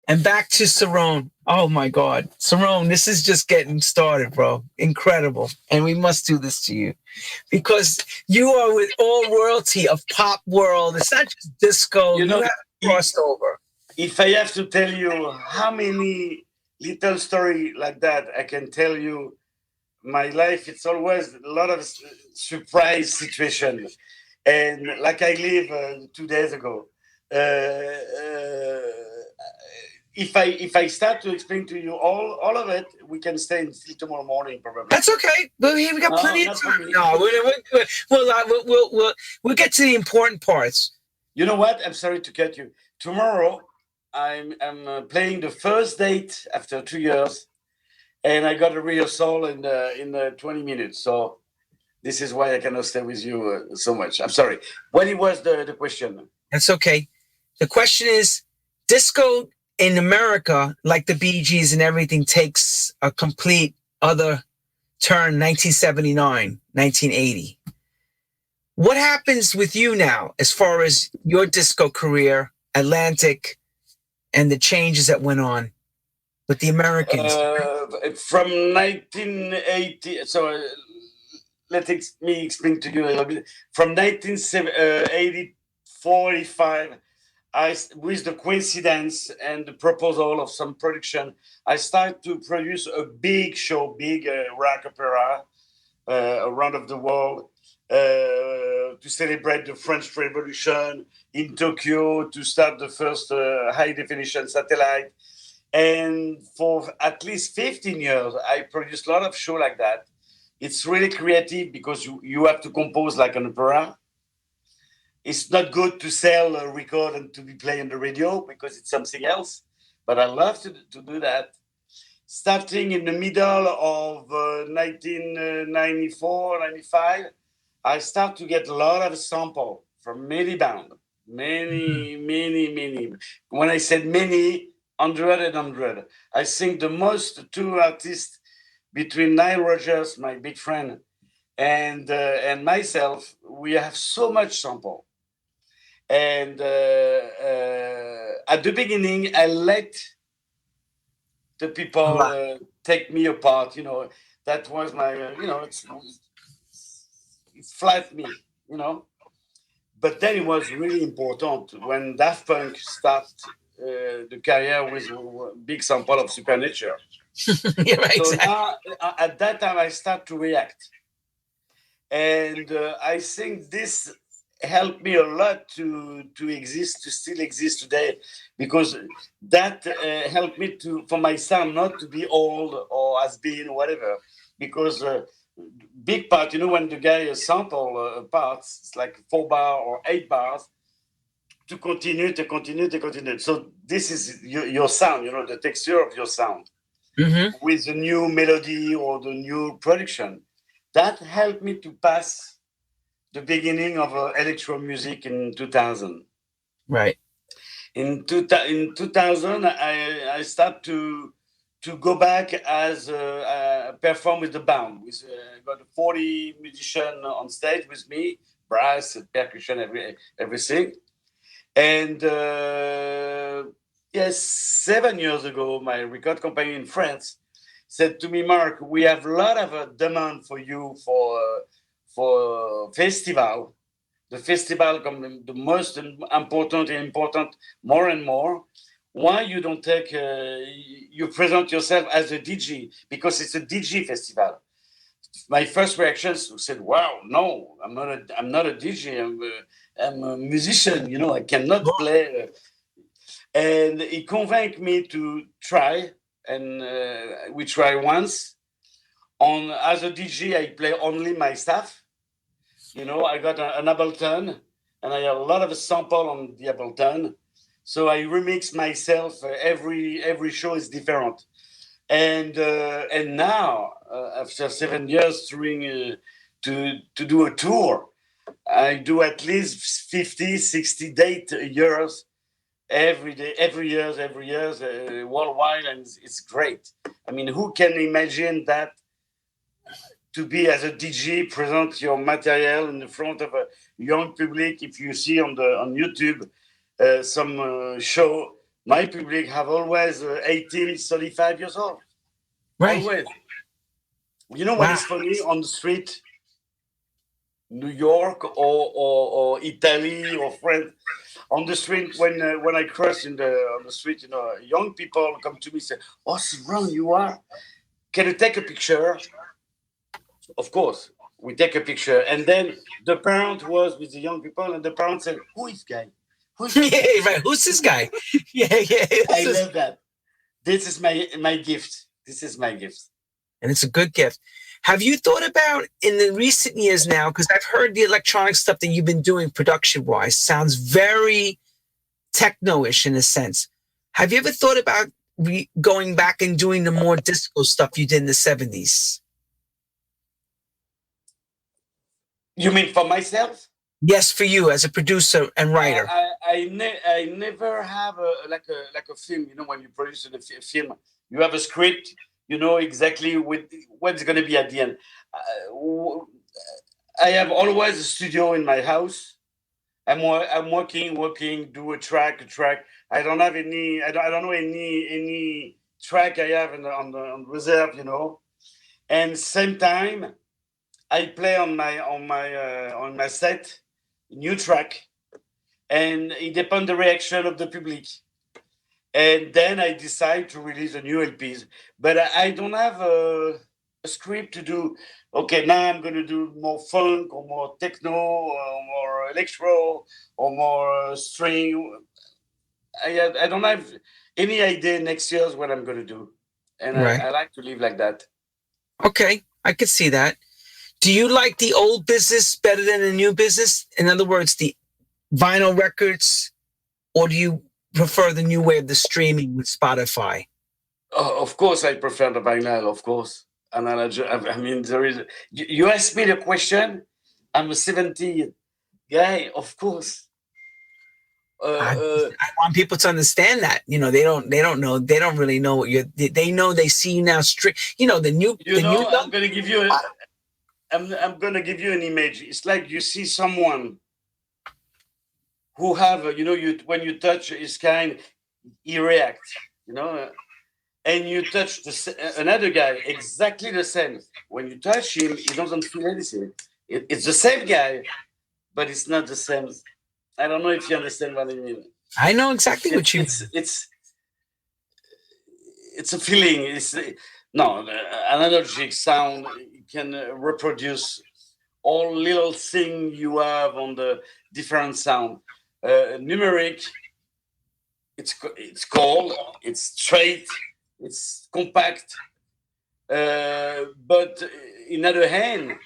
And back to Cerrone. Oh my God. Cerrone, this is just getting started, bro. Incredible. And we must do this to you because you are with all royalty of pop world. It's not just disco. You You know, have i- crossed over. if I have to tell you how many little story like that, I can tell you my life. It's always a lot of surprise situation, and like I live 2 days ago. If I start to explain to you all of it, we can stay until tomorrow morning probably. That's okay. We got No, plenty of not for time. me. No, we'll get to the important parts. You know what? I'm sorry to cut you. Tomorrow, I'm playing the first date after 2 years, and I got a rehearsal in 20 minutes. So this is why I cannot stay with you so much. I'm sorry. What it was the question? That's okay. The question is disco in America, like the Bee Gees and everything, takes a complete other turn 1979, 1980. What happens with you now as far as your disco career, Atlantic, and the changes that went on with the Americans? From 1980. So me explain to you a little bit. From 1980, 45, with the coincidence and the proposal of some production, I started to produce a big show, big rock opera around of the world to celebrate the French Revolution in Tokyo, to start the first high definition satellite. And for at least 15 years, I produced a lot of shows like that. It's really creative because you have to compose like an opera. It's not good to sell a record and to be played on the radio because it's something else. But I love to do that. Starting in the middle of 1994, 95, I start to get a lot of sample from many bands. Many. When I said many, hundred and hundred. I think the most two artists between Nile Rodgers, my big friend, and myself, we have so much sample. And at the beginning, I let the people take me apart. That was my, it flat me, you know. But then it was really important when Daft Punk started the career with a big sample of Supernature. Yeah, right, So exactly. now, at that time, I start to react. And I think this helped me a lot to exist, to still exist today, because that helped me to, for my son, not to be old or has been whatever, because big part, when the guy sample parts, it's like 4 bar or 8 bars to continue. So this is your sound, the texture of your sound Mm-hmm. with the new melody or the new production. That helped me to pass the beginning of electro music in 2000. Right. In 2000, I start to go back as perform with the band. With got 40 musicians on stage with me, brass, percussion, everything. And yes, 7 years ago, my record company in France said to me, Mark, we have a lot of demand for you for festival. The festival the most important more and more. Why you don't take you present yourself as a DJ, because it's a DJ festival. My first reactions said, "Wow, no, I'm not a DJ. I'm a musician. I cannot play." And he convinced me to try, and we try once. On as a DJ, I play only my stuff. I got an Ableton, and I have a lot of sample on the Ableton. So I remix myself. Every show is different. And now, after 7 years doing to do a tour, I do at least 50, 60 date years every day, every year, worldwide, and it's great. I mean, who can imagine that, to be as a DJ, present your material in the front of a young public? If you see on YouTube some show, my public have always 18, 35 years old. Right. Always. You know what Wow. is funny on the street, New York or Italy or France, on the street when I cross on the street, young people come to me say, "Oh, Cerrone, you are? Can you take a picture?" Of course, we take a picture, and then the parent was with the young people, and the parent said, "Who is guy? Who is this guy?" Yeah, right. Who's this guy? Yeah. I love that. This is my gift. This is my gift. And it's a good gift. Have you thought about in the recent years now, because I've heard the electronic stuff that you've been doing production wise sounds very techno-ish in a sense. Have you ever thought about going back and doing the more disco stuff you did in the 70s? You mean for myself? Yes, for you as a producer and writer. I never have like a film. When you produce a film, you have a script. You know exactly what's going to be at the end. I have always a studio in my house. I'm working, do a track. I don't have any. I don't know any track I have on reserve. And same time, I play on my set new track, and it depends the reaction of the public. And then I decide to release a new LPs. But I don't have a script to do. Okay, now I'm going to do more funk or more techno or more electro or more string. I don't have any idea next year's what I'm going to do. And Right. I like to live like that. Okay, I could see that. Do you like the old business better than the new business? In other words, the vinyl records, or do you prefer the new way of the streaming with Spotify? Of course, I prefer the vinyl, of course. And I mean, there is. You asked me the question. I'm a 70 guy, of course. I want people to understand that they don't know, they don't really know what they know. They see you now strict. The new. I'm gonna give you. I'm gonna give you an image. It's like you see someone who have when you touch his kind, he reacts. And you touch another guy exactly the same. When you touch him, he doesn't feel anything. It's the same guy, but it's not the same. I don't know if you understand what I mean. I know exactly what you mean. It's a feeling. An analogic sound can reproduce all little thing you have on the different sound. Numeric, it's cold, it's straight, it's compact. But in other hand,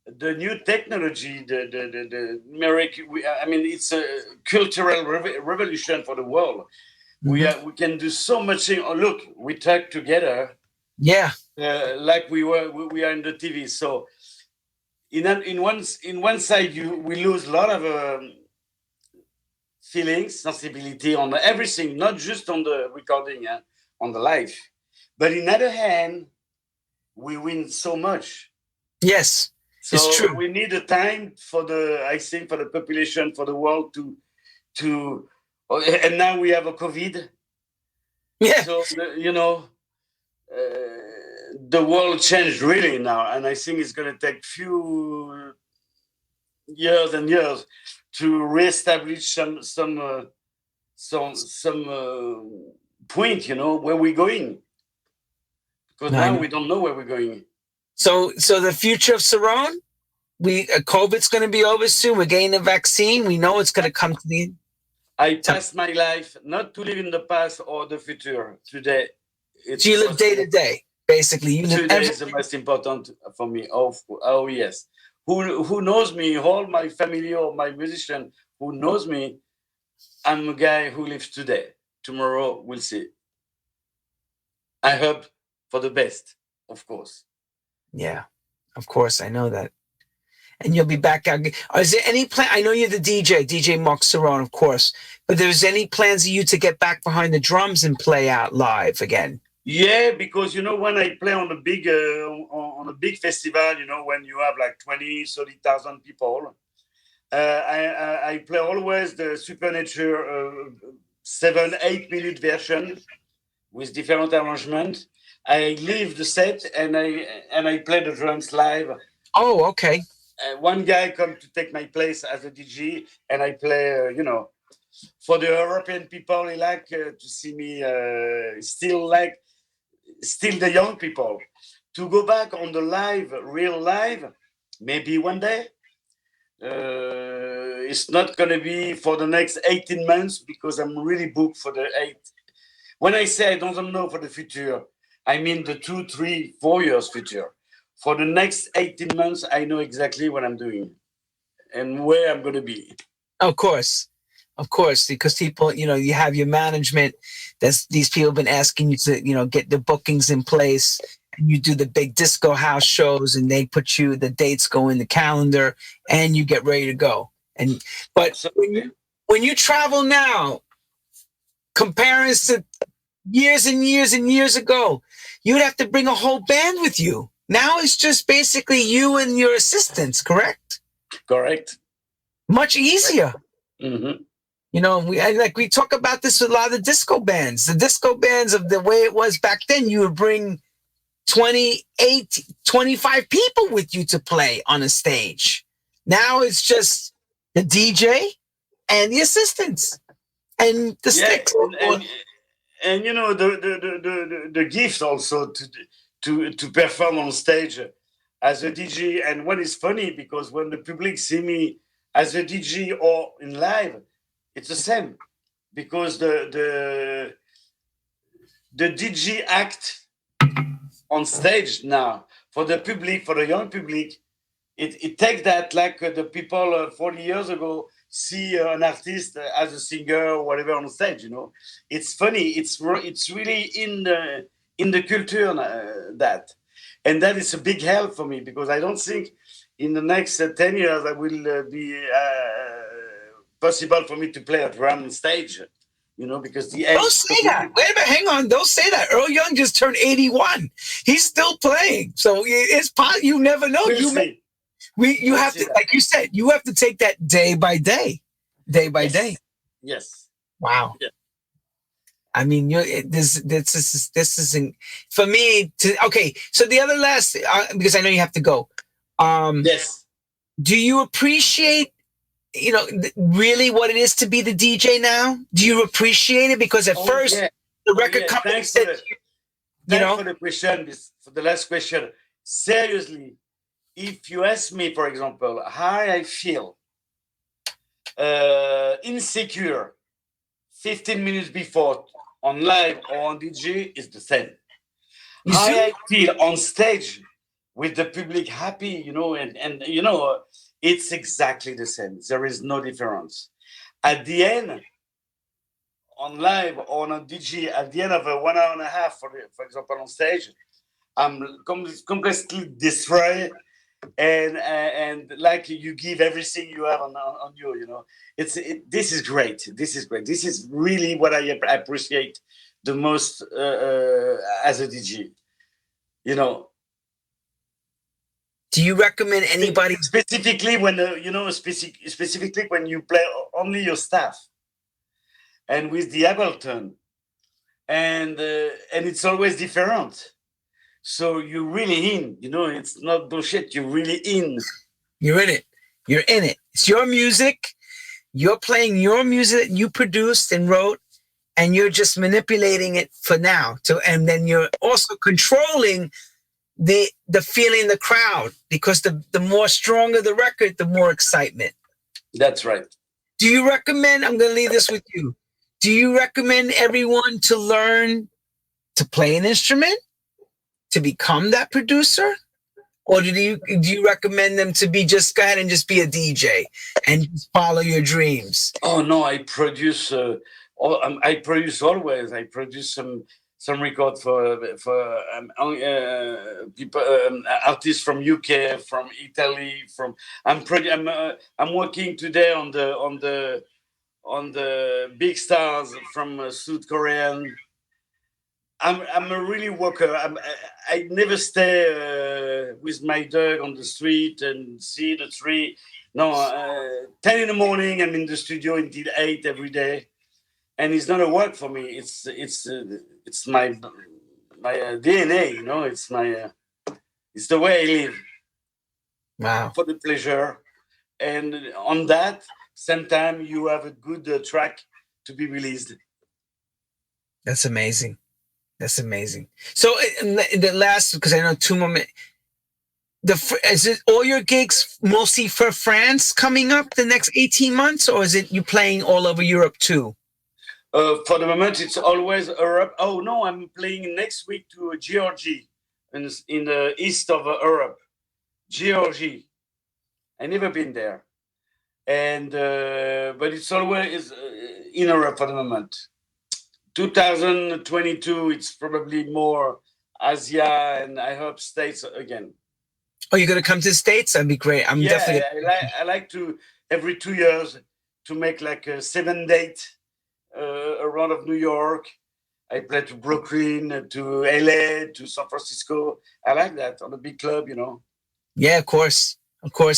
the new technology, the numeric, it's a cultural revolution for the world. Mm-hmm. We can do so much thing. Oh, look, we talk together. Yeah. Like we are in the TV. So in one side, we lose a lot of feelings, sensibility on everything, not just on the recording, on the live. But in other hand, we win so much. Yes, so it's true. We need a time for the population, for the world to and now we have a COVID. Yeah. So the world changed really now, and I think it's going to take few years and years to reestablish some point, where we're going. Because now we don't know where we're going. So the future of Cerrone, COVID's going to be over soon. We're getting a vaccine. We know it's going to come to the end. I passed my life not to live in the past or the future. Today, so you live day to day, basically. Today is the most important for me. Oh yes. Who knows me? All my family or my musician who knows me, I'm a guy who lives today. Tomorrow we'll see. I hope for the best, of course. Yeah, of course, I know that. And you'll be back out. Is there any plan? I know you're the DJ Mark Cerrone, of course. But there's any plans of you to get back behind the drums and play out live again? Yeah, because when I play on a big festival, when you have like 20, 30,000 people, I play always the Supernature 7-8 minute version with different arrangements. I leave the set and I play the drums live. Oh, okay. One guy come to take my place as a DJ, and I play. For the European people, they like to see me still the young people. To go back on the real live, maybe one day. It's not going to be for the next 18 months because I'm really booked for the 8. When I say I don't know for the future, I mean the 2, 3, 4 years future. For the next 18 months, I know exactly what I'm doing and where I'm going to be. Of course, because people, you have your management. These people have been asking you to, get the bookings in place, and you do the big disco house shows, and they put the dates go in the calendar, and you get ready to go. But when you travel now, comparing to years and years and years ago, you'd have to bring a whole band with you. Now it's just basically you and your assistants, correct? Correct. Much easier. Mm-hmm. We talk about this with a lot of disco bands. The disco bands of the way it was back then, you would bring 28, 25 people with you to play on a stage. Now it's just the DJ and the assistants and the sticks. And the gift also to perform on stage as a DJ. And what is funny, because when the public see me as a DJ or in live, it's the same, because the DJ act on stage now for the public, for the young public, it takes that like the people 40 years ago see an artist as a singer or whatever on stage. It's funny. It's really in the culture that, and that is a big help for me, because I don't think in the next 10 years I will be possible for me to play a drum on stage. Because the age. Don't say that. Wait a minute, hang on. Don't say that. Earl Young just turned 81. He's still playing, so it's possible. You never know. You have to, like you said, you have to take that day by day. Yes. Wow. Yeah. I mean, this isn't for me. Okay, so the other last, because I know you have to go. Yes. Do you appreciate, really what it is to be the DJ now? Do you appreciate it? Because at first, the record company said, Thanks for the question. For the last question, seriously, if you ask me, for example, how I feel insecure 15 minutes before on live or on DJ, is the same. How I feel on stage with the public happy, and it's exactly the same. There is no difference. At the end, on live or on DJ, at the end of a 1 hour and a half, for example, on stage, I'm completely destroyed, and like you give everything you have on you. This is great. This is really what I appreciate the most as a DJ. Do you recommend anybody specifically when specifically when you play only your staff and with the Ableton, and it's always different. So you're really in. It's not bullshit. You're really in. You're in it. You're in it. It's your music. You're playing your music that you produced and wrote, and you're just manipulating it for now. And then you're also controlling the feeling, the crowd, because the more stronger the record, the more excitement. That's right. Do you recommend, I'm going to leave this with you, do you recommend everyone to learn to play an instrument, to become that producer? Or do you recommend them to just go ahead and just be a DJ and just follow your dreams? Oh no, I produce always. I produce some record for people, artists from UK, from Italy. I'm working today on the big stars from South Korean. I'm a really worker. I never stay with my dog on the street and see the tree. No, 10 in the morning, I'm in the studio until 8 every day. and it's not a work for me. It's my DNA. You know, it's the way I live Wow. for the pleasure. And on that same time, you have a good track to be released. That's amazing. That's amazing. So in the last, because I know 2 more minutes, is it all your gigs mostly for France coming up the next 18 months, or is it you playing all over Europe too? For the moment, it's always Europe. Oh no, I'm playing next week to Georgie, in the east of Europe. Georgie. I never been there, and but it's always in Europe for the moment. 2022, it's probably more Asia, and I hope States again. Oh, you're gonna come to the States? That'd be great. I'm definitely. I like to every 2 years to make like a 7 date around of New York. I play to Brooklyn, to LA, to San Francisco. I like that on a big club, you know. Yeah, of course,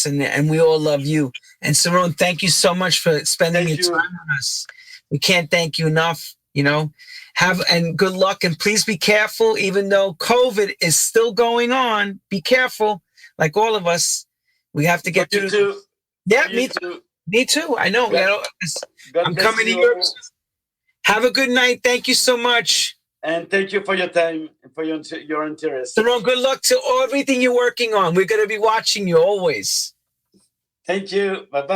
and we all love you. And Cerrone, thank you so much for spending Thank your you. time with us. We can't thank you enough. You know, and good luck, and please be careful. Even though COVID is still going on, be careful. Like all of us, we have to get For you through. too. Yeah, For you me too. too. Me too. I know. God I'm bless coming to you Europe. all. Have a good night. Thank you so much. And thank you for your time and for your interest. Cerrone, good luck to everything you're working on. We're going to be watching you always. Thank you. Bye bye.